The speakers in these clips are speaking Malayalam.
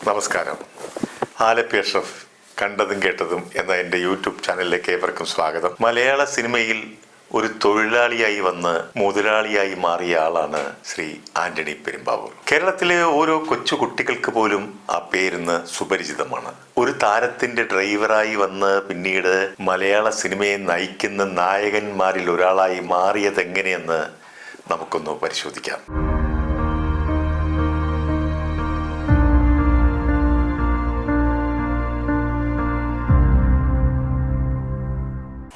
നമസ്കാരം. ആലപ്പി അഷ്റഫ് കണ്ടതും കേട്ടതും എന്ന എൻ്റെ യൂട്യൂബ് ചാനലിലേക്ക് ഏവർക്കും സ്വാഗതം. മലയാള സിനിമയിൽ ഒരു തൊഴിലാളിയായി വന്ന് മുതലാളിയായി മാറിയ ആളാണ് ശ്രീ ആന്റണി പെരുമ്പാവൂർ. കേരളത്തിലെ ഓരോ കൊച്ചു കുട്ടികൾക്ക് പോലും ആ പേരിന്ന് സുപരിചിതമാണ്. ഒരു താരത്തിന്റെ ഡ്രൈവറായി വന്ന് പിന്നീട് മലയാള സിനിമയെ നയിക്കുന്ന നായകന്മാരിൽ ഒരാളായി മാറിയതെങ്ങനെയെന്ന് നമുക്കൊന്ന് പരിശോധിക്കാം.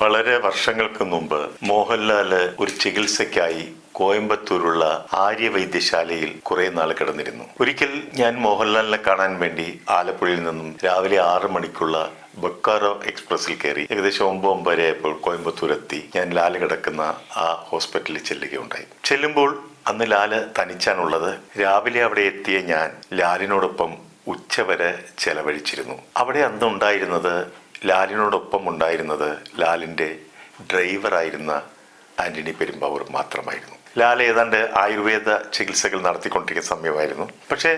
വളരെ വർഷങ്ങൾക്ക് മുമ്പ് മോഹൻലാല് ഒരു ചികിത്സയ്ക്കായി കോയമ്പത്തൂരുള്ള ആര്യവൈദ്യശാലയിൽ കുറെ നാൾ കിടന്നിരുന്നു. ഒരിക്കൽ ഞാൻ മോഹൻലാലിനെ കാണാൻ വേണ്ടി ആലപ്പുഴയിൽ നിന്നും രാവിലെ 6 മണിക്കുള്ള ബൊക്കാറോ എക്സ്പ്രസിൽ കയറി ഏകദേശം 9 ആയപ്പോൾ കോയമ്പത്തൂരെത്തി ഞാൻ ലാല് കിടക്കുന്ന ആ ഹോസ്പിറ്റലിൽ ചെല്ലുകയുണ്ടായി. ചെല്ലുമ്പോൾ അന്ന് ലാല് തനിച്ചാണുള്ളത്. രാവിലെ അവിടെ എത്തിയ ഞാൻ ലാലിനോടൊപ്പം ഉച്ചവരെ ചെലവഴിച്ചിരുന്നു. അവിടെ അന്നുണ്ടായിരുന്നത് ലാലിനോടൊപ്പം ഉണ്ടായിരുന്നത് ലാലിൻ്റെ ഡ്രൈവറായിരുന്ന ആന്റണി പെരുമ്പാവൂർ മാത്രമായിരുന്നു. ലാൽ ഏതാണ്ട് ആയുർവേദ ചികിത്സകൾ നടത്തിക്കൊണ്ടിരിക്കുന്ന സമയമായിരുന്നു. പക്ഷേ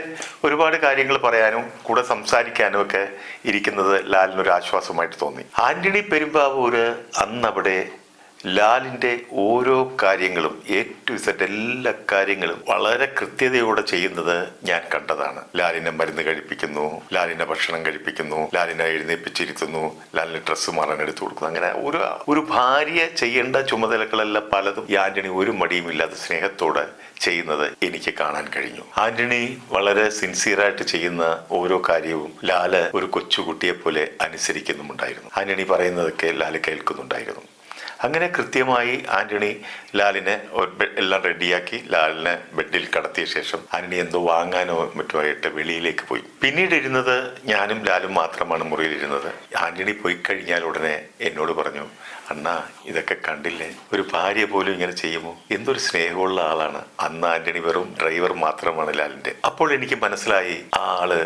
ഒരുപാട് കാര്യങ്ങൾ പറയാനും കൂടെ സംസാരിക്കാനും ഒക്കെ ഇരിക്കുന്നത് ലാലിനൊരു ആശ്വാസമായിട്ട് തോന്നി. ആന്റണി പെരുമ്പാവൂർ അന്നവിടെ ലാലിൻ്റെ ഓരോ കാര്യങ്ങളും A to Z എല്ലാ കാര്യങ്ങളും വളരെ കൃത്യതയോടെ ചെയ്യുന്നത് ഞാൻ കണ്ടതാണ്. ലാലിനെ മരുന്ന് കഴിപ്പിക്കുന്നു, ലാലിനെ ഭക്ഷണം കഴിപ്പിക്കുന്നു, ലാലിനെ എഴുന്നേപ്പിച്ചിരുത്തുന്നു, ലാലിന് ഡ്രസ്സ് മാറാൻ എടുത്തു കൊടുക്കുന്നു. അങ്ങനെ ഒരു ഭാര്യ ചെയ്യേണ്ട ചുമതലകളെല്ലാം പലതും ഈ ആന്റണി ഒരു മടിയുമില്ലാതെ സ്നേഹത്തോടെ ചെയ്യുന്നത് എനിക്ക് കാണാൻ കഴിഞ്ഞു. ആന്റണി വളരെ സിൻസിയറായിട്ട് ചെയ്യുന്ന ഓരോ കാര്യവും ലാല് ഒരു കൊച്ചുകുട്ടിയെ പോലെ അനുസരിക്കുന്നുമുണ്ടായിരുന്നു. ആന്റണി പറയുന്നതൊക്കെ ലാല് കേൾക്കുന്നുണ്ടായിരുന്നു. അങ്ങനെ കൃത്യമായി ആന്റണി ലാലിനെ എല്ലാം റെഡിയാക്കി ലാലിനെ ബെഡിൽ കടത്തിയ ശേഷം ആന്റണി എന്തോ വാങ്ങാനോ മറ്റോ ആയിട്ട് വെളിയിലേക്ക് പോയി. പിന്നീട് ഇരുന്നത് ഞാനും ലാലും മാത്രമാണ് മുറിയിലിരുന്നത്. ആന്റണി പോയി കഴിഞ്ഞാൽ ഉടനെ എന്നോട് പറഞ്ഞു, അണ്ണാ ഇതൊക്കെ കണ്ടില്ലേ, ഒരു ഭാര്യ പോലും ഇങ്ങനെ ചെയ്യുമോ? എന്തൊരു സ്നേഹമുള്ള ആളാണ്. അന്ന് ആന്റണി വെറും ഡ്രൈവർ മാത്രമാണ് ലാലിന്റെ. അപ്പോൾ എനിക്ക് മനസ്സിലായി ആ ആള്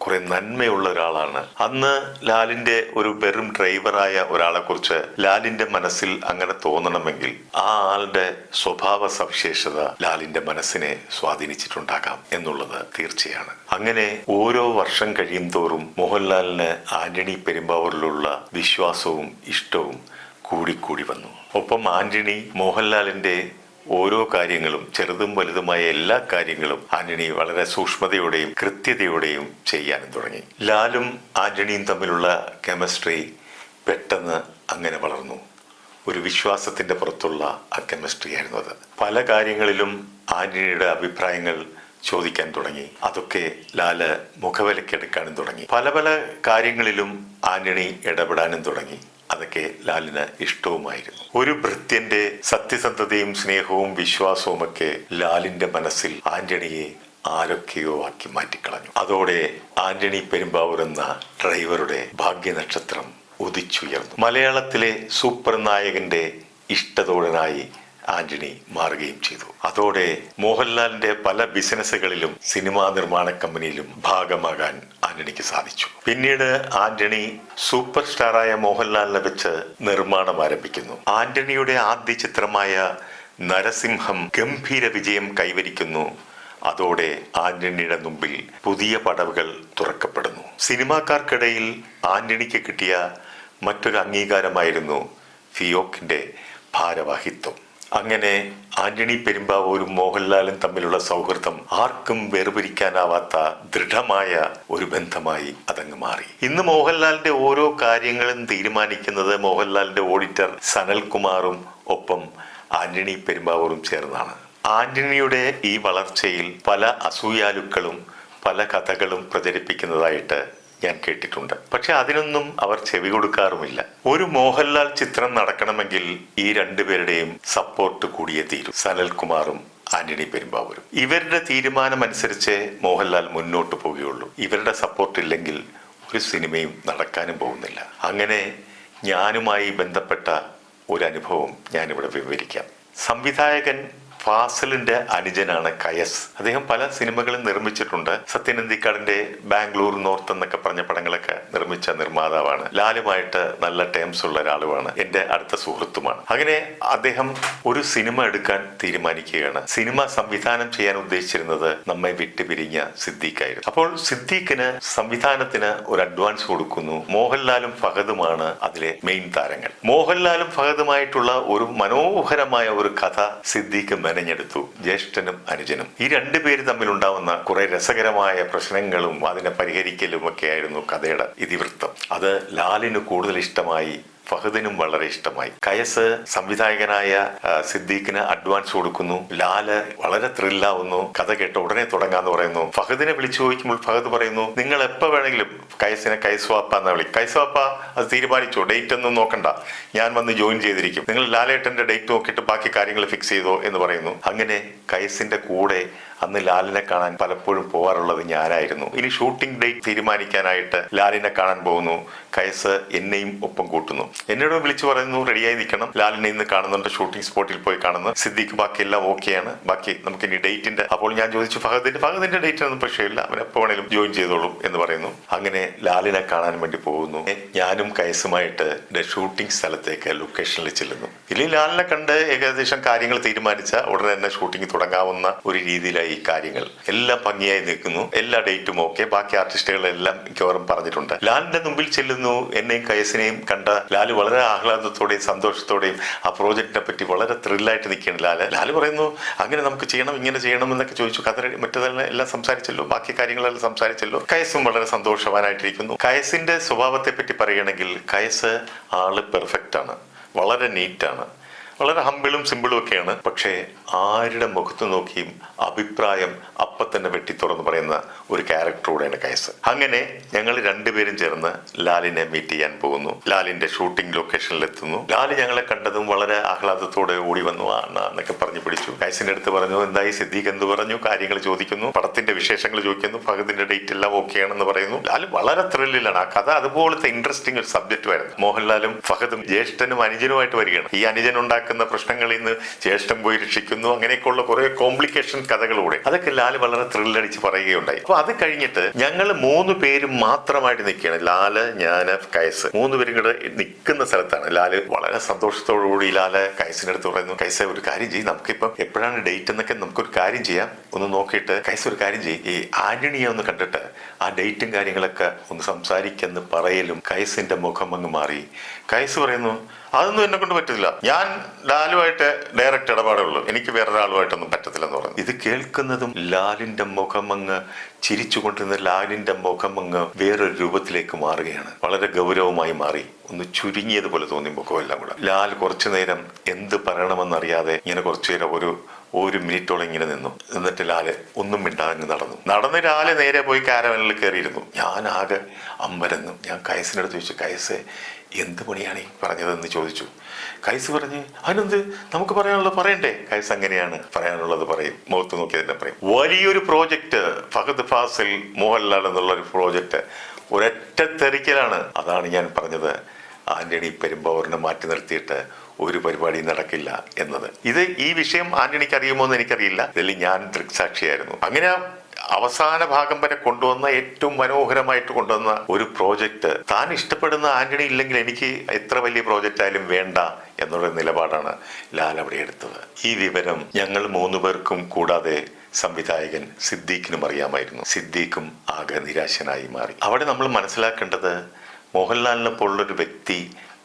കുറെ നന്മയുള്ള ഒരാളാണ്. അന്ന് ലാലിന്റെ ഒരു വെറും ഡ്രൈവറായ ഒരാളെ കുറിച്ച് ലാലിന്റെ മനസ്സിൽ അങ്ങനെ തോന്നണമെങ്കിൽ ആ ആളുടെ സ്വഭാവ സവിശേഷത ലാലിന്റെ മനസ്സിനെ സ്വാധീനിച്ചിട്ടുണ്ടാകാം എന്നുള്ളത് തീർച്ചയാണ്. അങ്ങനെ ഓരോ വർഷം കഴിയും തോറും മോഹൻലാലിന് ആന്റണി പെരുമ്പാവൂരിലുള്ള വിശ്വാസവും ഇഷ്ടവും കൂടിക്കൂടി വന്നു. ഒപ്പം ആന്റണി മോഹൻലാലിന്റെ ഓരോ കാര്യങ്ങളും ചെറുതും വലുതുമായ എല്ലാ കാര്യങ്ങളും ആന്റണി വളരെ സൂക്ഷ്മതയോടെയും കൃത്യതയോടെയും ചെയ്യാനും തുടങ്ങി. ലാലും ആന്റണിയും തമ്മിലുള്ള കെമിസ്ട്രി പെട്ടെന്ന് അങ്ങനെ വളർന്നു. ഒരു വിശ്വാസത്തിന്റെ പുറത്തുള്ള ആ കെമിസ്ട്രി ആയിരുന്നു അത്. പല കാര്യങ്ങളിലും ആന്റണിയുടെ അഭിപ്രായങ്ങൾ ചോദിക്കാൻ തുടങ്ങി. അതൊക്കെ ലാല് മുഖവിലക്കെടുക്കാനും തുടങ്ങി. പല പല കാര്യങ്ങളിലും ആന്റണി ഇടപെടാനും തുടങ്ങി. അതൊക്കെ ലാലിന് ഇഷ്ടവുമായിരുന്നു. ഒരു ഭൃത്യന്റെ സത്യസന്ധതയും സ്നേഹവും വിശ്വാസവും ഒക്കെ ലാലിന്റെ മനസ്സിൽ ആന്റണിയെ ആരൊക്കെയോ ആക്കി മാറ്റിക്കളഞ്ഞു. അതോടെ ആന്റണി പെരുമ്പാവൂർ എന്ന ഡ്രൈവറുടെ ഭാഗ്യനക്ഷത്രം ഉദിച്ചുയർന്നു. മലയാളത്തിലെ സൂപ്പർ നായകന്റെ ഇഷ്ടതോഴനായി ആന്റണി മാറുകയും ചെയ്തു. അതോടെ മോഹൻലാലിന്റെ പല ബിസിനസ്സുകളിലും സിനിമാ നിർമ്മാണ കമ്പനിയിലും ഭാഗമാകാൻ ആന്റണിക്ക് സാധിച്ചു. പിന്നീട് ആന്റണി സൂപ്പർ സ്റ്റാറായ മോഹൻലാലിനെ വെച്ച് നിർമ്മാണം ആരംഭിക്കുന്നു. ആന്റണിയുടെ ആദ്യ ചിത്രമായ നരസിംഹം ഗംഭീര വിജയം കൈവരിക്കുന്നു. അതോടെ ആന്റണിയുടെ മുമ്പിൽ പുതിയ പടവുകൾ തുറക്കപ്പെടുന്നു. സിനിമാക്കാർക്കിടയിൽ ആന്റണിക്ക് കിട്ടിയ മറ്റൊരു അംഗീകാരമായിരുന്നു ഫിയോക്കിന്റെ ഭാരവാഹിത്വം. അങ്ങനെ ആന്റണി പെരുമ്പാവൂരും മോഹൻലാലും തമ്മിലുള്ള സൗഹൃദം ആർക്കും വേർപിരിക്കാനാവാത്ത ദൃഢമായ ഒരു ബന്ധമായി അതങ്ങ് മാറി. ഇന്ന് മോഹൻലാലിന്റെ ഓരോ കാര്യങ്ങളും തീരുമാനിക്കുന്നത് മോഹൻലാലിന്റെ ഓഡിറ്റർ സനൽകുമാറും ഒപ്പം ആന്റണി പെരുമ്പാവൂരും ചേർന്നാണ്. ആന്റണിയുടെ ഈ വളർച്ചയിൽ പല അസൂയാലുക്കളും പല കഥകളും പ്രചരിപ്പിക്കുന്നതായിട്ട് ഞാൻ കേട്ടിട്ടുണ്ട്. പക്ഷെ അതിനൊന്നും അവർ ചെവി കൊടുക്കാറുമില്ല. ഒരു മോഹൻലാൽ ചിത്രം നടക്കണമെങ്കിൽ ഈ രണ്ടുപേരുടെയും സപ്പോർട്ട് കൂടിയേ തീരൂ. സനൽകുമാറും ആന്റണി പെരുമ്പാവൂരും. ഇവരുടെ തീരുമാനമനുസരിച്ച് മോഹൻലാൽ മുന്നോട്ട് പോവുകയുള്ളൂ. ഇവരുടെ സപ്പോർട്ട് ഇല്ലെങ്കിൽ ഒരു സിനിമയും നടക്കാനും പോകുന്നില്ല. അങ്ങനെ ഞാനുമായി ബന്ധപ്പെട്ട ഒരു അനുഭവം ഞാനിവിടെ വിവരിക്കാം. സംവിധായകൻ ഫാസിലിന്റെ അനുജനാണ് കയസ്. അദ്ദേഹം പല സിനിമകളും നിർമ്മിച്ചിട്ടുണ്ട്. സത്യൻ അന്തിക്കാടിന്റെ ബാംഗ്ലൂർ നോർത്ത് എന്നൊക്കെ പറഞ്ഞ പടങ്ങളൊക്കെ നിർമ്മിച്ച നിർമ്മാതാവാണ്. ലാലുമായിട്ട് നല്ല ടേംസ് ഉള്ള ഒരാളുമാണ്, എന്റെ അടുത്ത സുഹൃത്തുമാണ്. അങ്ങനെ അദ്ദേഹം ഒരു സിനിമ എടുക്കാൻ തീരുമാനിക്കുകയാണ്. സിനിമ സംവിധാനം ചെയ്യാൻ ഉദ്ദേശിച്ചിരുന്നത് നമ്മെ വിട്ടുപിരിഞ്ഞ സിദ്ദീഖായിരുന്നു. അപ്പോൾ സിദ്ദീഖിന് സംവിധാനത്തിന് ഒരു അഡ്വാൻസ് കൊടുക്കുന്നു. മോഹൻലാലും ഫഹദുമാണ് അതിലെ മെയിൻ താരങ്ങൾ. മോഹൻലാലും ഫഹദുമായിട്ടുള്ള ഒരു മനോഹരമായ ഒരു കഥ സിദ്ദീഖ് മെനഞ്ഞെടുത്തു, ജ്യേഷ്ഠനും അനുജനും. ഈ രണ്ടുപേര് തമ്മിലുണ്ടാവുന്ന കുറെ രസകരമായ പ്രശ്നങ്ങളും അതിനെ പരിഹരിക്കലും ഒക്കെ ആയിരുന്നു കഥയുടെ ഇതിവൃത്തം. അത് ലാലിന് കൂടുതൽ ഇഷ്ടമായി, ഫഹദിനും വളരെ ഇഷ്ടമായി. കയസ് സംവിധായകനായ സിദ്ദീഖിന് അഡ്വാൻസ് കൊടുക്കുന്നു. ലാല് വളരെ ത്രില്ലാവുന്നു. കഥ കേട്ട ഉടനെ തുടങ്ങാന്ന് പറയുന്നു. ഫഹദിനെ വിളിച്ചു ചോദിക്കുമ്പോൾ ഫഹദ് പറയുന്നു, നിങ്ങൾ എപ്പോ വേണമെങ്കിലും കയസിനെ കൈസ്വാപ്പ എന്നാ വിളി. കൈസ്വാപ്പ അത് തീരുമാനിച്ചോ, ഡേറ്റ് ഒന്നും നോക്കണ്ട, ഞാൻ വന്ന് ജോയിൻ ചെയ്തിരിക്കും, നിങ്ങൾ ലാലേട്ടന്റെ ഡേറ്റ് നോക്കിയിട്ട് ബാക്കി കാര്യങ്ങൾ ഫിക്സ് ചെയ്തോ എന്ന് പറയുന്നു. അങ്ങനെ കയസിന്റെ കൂടെ അന്ന് ലാലിനെ കാണാൻ പലപ്പോഴും പോകാറുള്ളത് ഞാനായിരുന്നു. ഇനി ഷൂട്ടിംഗ് ഡേറ്റ് തീരുമാനിക്കാനായിട്ട് ലാലിനെ കാണാൻ പോകുന്നു. കയസ് എന്നെയും ഒപ്പം കൂട്ടുന്നു. എന്നോട് വിളിച്ചു പറയുന്നു, റെഡിയായി നിൽക്കണം, ലാലിനെ ഇന്ന് കാണുന്നുണ്ട്, ഷൂട്ടിംഗ് സ്പോട്ടിൽ പോയി കാണുന്നു. സിദ്ദീഖ് ബാക്കി എല്ലാം ഓക്കെയാണ്, ബാക്കി നമുക്ക് ഇനി ഡേറ്റിന്റെ. അപ്പോൾ ഞാൻ ചോദിച്ചു ഫഹദിന്റെ ഡേറ്റ് ഒന്നും പ്രശ്നമില്ല, അവൻ എപ്പോ വേണേലും ജോയിൻ ചെയ്തോളും എന്ന് പറയുന്നു. അങ്ങനെ ലാലിനെ കാണാൻ വേണ്ടി പോകുന്നു. ഞാനും കയസുമായിട്ട് ഷൂട്ടിംഗ് സ്ഥലത്തേക്ക് ലൊക്കേഷനിൽ ചെല്ലുന്നു. ഇല്ലെങ്കിൽ ലാലിനെ കണ്ട് ഏകദേശം കാര്യങ്ങൾ തീരുമാനിച്ച ഉടനെ തന്നെ ഷൂട്ടിംഗ് തുടങ്ങാവുന്ന ഒരു രീതിയിലായി ഈ കാര്യങ്ങൾ. എല്ലാം ഭംഗിയായി നിൽക്കുന്നു, എല്ലാ ഡേറ്റും ഓക്കെ, ബാക്കി ആർട്ടിസ്റ്റുകളെല്ലാം മിക്കവാറും പറഞ്ഞിട്ടുണ്ട്. ലാലിന്റെ മുമ്പിൽ ചെല്ലുന്നു. എന്നെയും കയസിനെയും കണ്ട ലാല് വളരെ ആഹ്ലാദത്തോടെയും സന്തോഷത്തോടെയും ആ പ്രോജക്റ്റിനെ പറ്റി വളരെ ത്രില്ലായിട്ട് നിൽക്കുകയാണ്. ലാല് പറയുന്നു, അങ്ങനെ നമുക്ക് ചെയ്യണം, ഇങ്ങനെ ചെയ്യണം എന്നൊക്കെ ചോദിച്ചു. കഥ മറ്റേതെല്ലാം എല്ലാം സംസാരിച്ചല്ലോ, ബാക്കി കാര്യങ്ങളെല്ലാം സംസാരിച്ചല്ലോ. കയസും വളരെ സന്തോഷവാനായിട്ടിരിക്കുന്നു. കയസിന്റെ സ്വഭാവത്തെ പറ്റി പറയുകയാണെങ്കിൽ കയസ് ആള് പെർഫെക്റ്റ് ആണ്, വളരെ നീറ്റാണ്, വളരെ ഹമ്പിളും സിമ്പിളും ഒക്കെയാണ്. പക്ഷേ ആരുടെ മുഖത്ത് നോക്കിയും അഭിപ്രായം അപ്പം തന്നെ വെട്ടി തുറന്ന് പറയുന്ന ഒരു ക്യാരക്ടറോടെയാണ് കയസ്. അങ്ങനെ ഞങ്ങൾ രണ്ടുപേരും ചേർന്ന് ലാലിനെ മീറ്റ് ചെയ്യാൻ പോകുന്നു. ലാലിന്റെ ഷൂട്ടിംഗ് ലൊക്കേഷനിൽ എത്തുന്നു. ലാല് ഞങ്ങളെ കണ്ടതും വളരെ ആഹ്ലാദത്തോടെ ഓടി വന്നു. എന്നൊക്കെ പറഞ്ഞു പിടിച്ചു. കയസിന്റെ അടുത്ത് പറഞ്ഞു, എന്തായി സിദ്ദീഖ് എന്ത് പറഞ്ഞു, കാര്യങ്ങൾ ചോദിക്കുന്നു, പടത്തിന്റെ വിശേഷങ്ങൾ ചോദിക്കുന്നു, ഫഹദിന്റെ ഡേറ്റ് എല്ലാം ഓക്കെയാണെന്ന് പറയുന്നു. ലാല് വളരെ ത്രില്ലിലാണ്. ആ കഥ അതുപോലത്തെ ഇൻട്രസ്റ്റിംഗ് ഒരു സബ്ജക്റ്റ് ആയിരുന്നു. മോഹൻലാലും ഫഹദും ജ്യേഷ്ഠനും അനുജനുമായിട്ട് വരികയാണ്. ഈ അനുജൻ ഉണ്ടാക്കുന്ന പ്രശ്നങ്ങളിൽ നിന്ന് ജ്യേഷ്ഠൻ പോയി രക്ഷിക്കുന്നു. അങ്ങനെയൊക്കെയുള്ള കുറെ കോംപ്ലിക്കേഷൻ കഥകളൂടെ അതൊക്കെ ലാല് വളരെ ത്രില്ലടിച്ച് പറയുകയുണ്ടായി. അപ്പൊ അത് കഴിഞ്ഞിട്ട് ഞങ്ങൾ 3 പേരും മാത്രമായിട്ട് നിൽക്കുകയാണ്. ലാല്, ഞാന്, കയസ്, 3 പേരും കൂടെ നിൽക്കുന്ന സ്ഥലത്താണ്. ലാല് വളരെ സന്തോഷത്തോടുകൂടി ലാല് കയസിന്റെ അടുത്ത് പറയുന്നു, കയസ ഒരു കാര്യം ചെയ്യും, നമുക്കിപ്പം എപ്പോഴാണ് ഡേറ്റ് എന്നൊക്കെ നമുക്കൊരു കാര്യം ചെയ്യാം, ഒന്ന് നോക്കിയിട്ട് കയസ് ഒരു കാര്യം ചെയ്യും, ഈ ആന്റണിയെ ഒന്ന് കണ്ടിട്ട് ആ ഡേറ്റും കാര്യങ്ങളൊക്കെ ഒന്ന് സംസാരിക്കെന്ന് പറയലും കയസിന്റെ മുഖം അങ്ങ് മാറി. കയസ് പറയുന്നു, അതൊന്നും എന്നെ കൊണ്ട് പറ്റില്ല, ഞാൻ ലാലുമായിട്ട് ഡയറക്റ്റ് ഇടപാടുള്ളൂ, എനിക്ക് വേറൊരാളുമായിട്ടൊന്നും പറ്റത്തില്ലെന്ന് പറഞ്ഞു. ഇത് കേൾക്കുന്നതും ലാലിന്റെ മുഖമങ്ങ് ചിരിച്ചുകൊണ്ടിരുന്ന ലാലിന്റെ മുഖമങ്ങ് വേറൊരു രൂപത്തിലേക്ക് മാറുകയാണ്. വളരെ ഗൗരവമായി മാറി, ഒന്ന് ചുരുങ്ങിയതുപോലെ തോന്നി മുഖമെല്ലാം കൂടെ. ലാൽ കുറച്ചു നേരം എന്ത് പറയണമെന്നറിയാതെ ഇങ്ങനെ കുറച്ചു നേരം ഒരു മിനിറ്റോളം ഇങ്ങനെ നിന്നു. എന്നിട്ട് ലാല് ഒന്നും മിണ്ടാങ്ങ് നടന്ന് ലാല് നേരെ പോയി കാരവനിൽ കയറിയിരുന്നു. ഞാൻ ആകെ അമ്പരന്നു. ഞാൻ കയസിനടുത്ത് ചോദിച്ചു, കയസ് എന്ത് പണിയാണ് ഈ പറഞ്ഞതെന്ന് ചോദിച്ചു. കയസ് പറഞ്ഞ്, അതിനെന്ത്, നമുക്ക് പറയാനുള്ളത് പറയണ്ടേ. കയസ് അങ്ങനെയാണ്, പറയാനുള്ളത് പറയും, മുഖത്ത് നോക്കി തന്നെ പറയും. വലിയൊരു പ്രോജക്റ്റ്, ഫഹദ് ഫാസിൽ മോഹൻലാൽ എന്നുള്ള ഒരു പ്രോജക്റ്റ് ഒരൊറ്റ തെറിക്കലാണ്. അതാണ് ഞാൻ പറഞ്ഞത്, ആന്റണി പെരുമ്പാവൂരിനെ മാറ്റി നിർത്തിയിട്ട് ഒരു പരിപാടി നടക്കില്ല എന്നത്. ഈ വിഷയം ആന്റണിക്ക് അറിയുമോ എന്ന് എനിക്കറിയില്ല. ഇതിൽ ഞാൻ ദൃക്സാക്ഷിയായിരുന്നു. അങ്ങനെ അവസാന ഭാഗം വരെ കൊണ്ടുവന്ന ഏറ്റവും മനോഹരമായിട്ട് കൊണ്ടുവന്ന ഒരു പ്രോജക്റ്റ് താൻ ഇഷ്ടപ്പെടുന്ന ആന്റണി ഇല്ലെങ്കിൽ എനിക്ക് എത്ര വലിയ പ്രോജക്റ്റ് ആയാലും വേണ്ട എന്നുള്ള നിലപാടാണ് ലാൽ അവിടെ എടുത്തത്. ഈ വിവരം ഞങ്ങൾ 3 പേർക്കും കൂടാതെ സംവിധായകൻ സിദ്ദീഖിനും അറിയാമായിരുന്നു. സിദ്ദീഖും ആകെ നിരാശനായി മാറി. അവിടെ നമ്മൾ മനസ്സിലാക്കേണ്ടത് മോഹൻലാലിനെ പോലുള്ളൊരു വ്യക്തി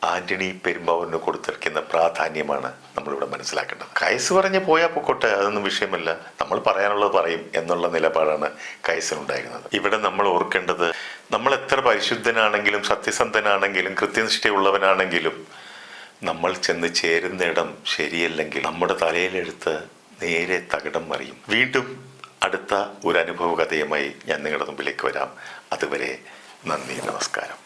ആന്റണി പെരുമ്പാവൂരിന് കൊടുത്തിരിക്കുന്ന പ്രാധാന്യമാണ് നമ്മളിവിടെ മനസ്സിലാക്കേണ്ടത്. കയസ് പറഞ്ഞ് പോയാൽ പൊക്കോട്ടെ, അതൊന്നും വിഷയമല്ല, നമ്മൾ പറയാനുള്ളത് പറയും എന്നുള്ള നിലപാടാണ് കയസിനുണ്ടായിരുന്നത്. ഇവിടെ നമ്മൾ ഓർക്കേണ്ടത്, നമ്മൾ എത്ര പരിശുദ്ധനാണെങ്കിലും സത്യസന്ധനാണെങ്കിലും കൃത്യനിഷ്ഠയുള്ളവനാണെങ്കിലും നമ്മൾ ചെന്ന് ചേരുന്നിടം ശരിയല്ലെങ്കിൽ നമ്മുടെ തലയിലെടുത്ത് നേരെ തകിടം മറിയും. വീണ്ടും അടുത്ത ഒരു അനുഭവ കഥയുമായി ഞാൻ നിങ്ങളുടെ മുമ്പിലേക്ക് വരാം. അതുവരെ നന്ദി, നമസ്കാരം.